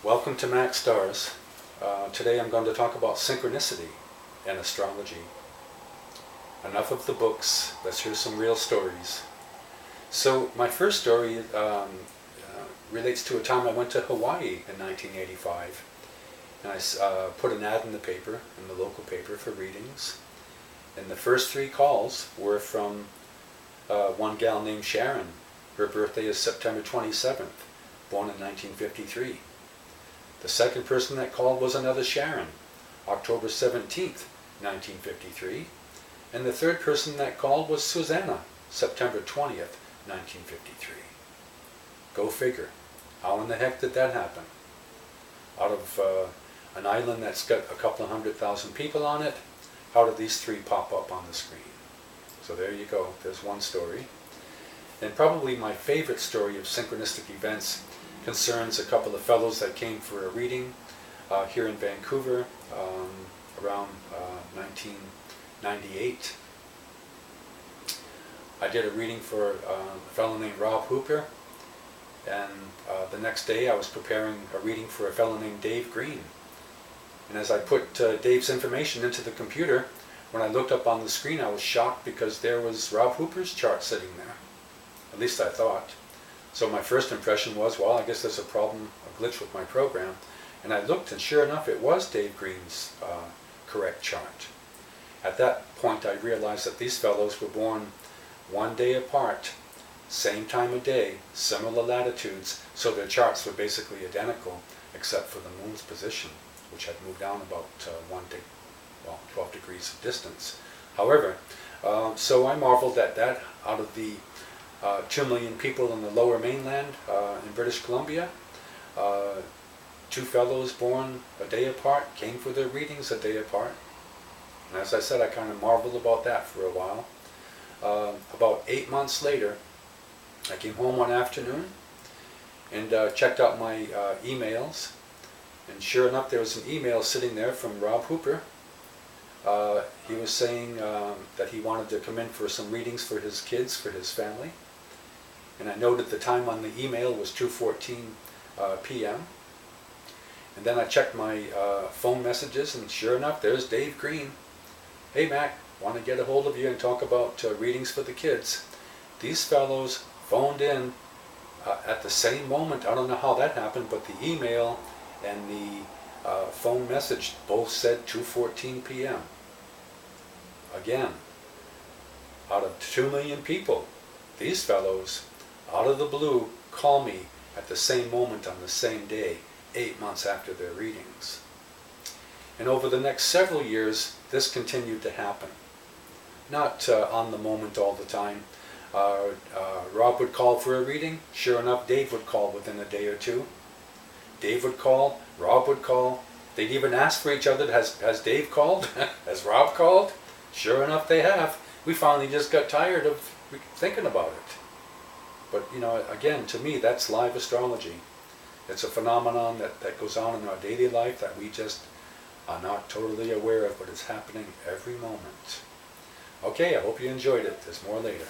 Welcome to Max Stars. Today I'm going to talk about synchronicity and astrology. Enough of the books, let's hear some real stories. So my first story relates to a time I went to Hawaii in 1985. And I put an ad in the paper, in the local paper, for readings. And the first 3 calls were from one gal named Sharon. Her birthday is September 27th, born in 1953. The second person that called was another Sharon, October 17th, 1953. And the third person that called was Susanna, September 20th, 1953. Go figure. How in the heck did that happen? Out of an island that's got a couple of 100,000 people on it, how did these 3 pop up on the screen? So there you go, there's one story. And probably my favorite story of synchronistic events concerns a couple of fellows that came for a reading here in Vancouver around 1998. I did a reading for a fellow named Rob Hooper, and the next day I was preparing a reading for a fellow named Dave Green. And as I put Dave's information into the computer, when I looked up on the screen I was shocked because there was Rob Hooper's chart sitting there. At least I thought. So my first impression was, well, I guess there's a problem, a glitch with my program. And I looked, and sure enough, it was Dave Green's correct chart. At that point, I realized that these fellows were born one day apart, same time of day, similar latitudes, so their charts were basically identical, except for the moon's position, which had moved down about 12 degrees of distance. However, so I marveled at that. Out of the 2 million people in the lower mainland in British Columbia, 2 fellows born a day apart came for their readings a day apart. And as I said, I kind of marveled about that for a while. About 8 months later, I came home one afternoon and checked out my emails, and sure enough there was an email sitting there from Rob Hooper. He was saying that he wanted to come in for some readings for his kids, for his family. And I noted the time on the email was 2:14 p.m. And then I checked my phone messages, and sure enough, there's Dave Green. Hey Mac, want to get a hold of you and talk about readings for the kids. These fellows phoned in at the same moment. I don't know how that happened, but the email and the phone message both said 2:14 p.m. Again, out of 2 million people, these fellows, out of the blue, call me at the same moment on the same day, 8 months after their readings. And over the next several years, this continued to happen. Not on the moment all the time. Rob would call for a reading. Sure enough, Dave would call within a day or 2. Dave would call, Rob would call. They'd even ask for each other, has Dave called? Has Rob called? Sure enough, they have. We finally just got tired of thinking about it. But, you know, again, to me, that's live astrology. It's a phenomenon that goes on in our daily life that we just are not totally aware of, but it's happening every moment. Okay, I hope you enjoyed it. There's more later.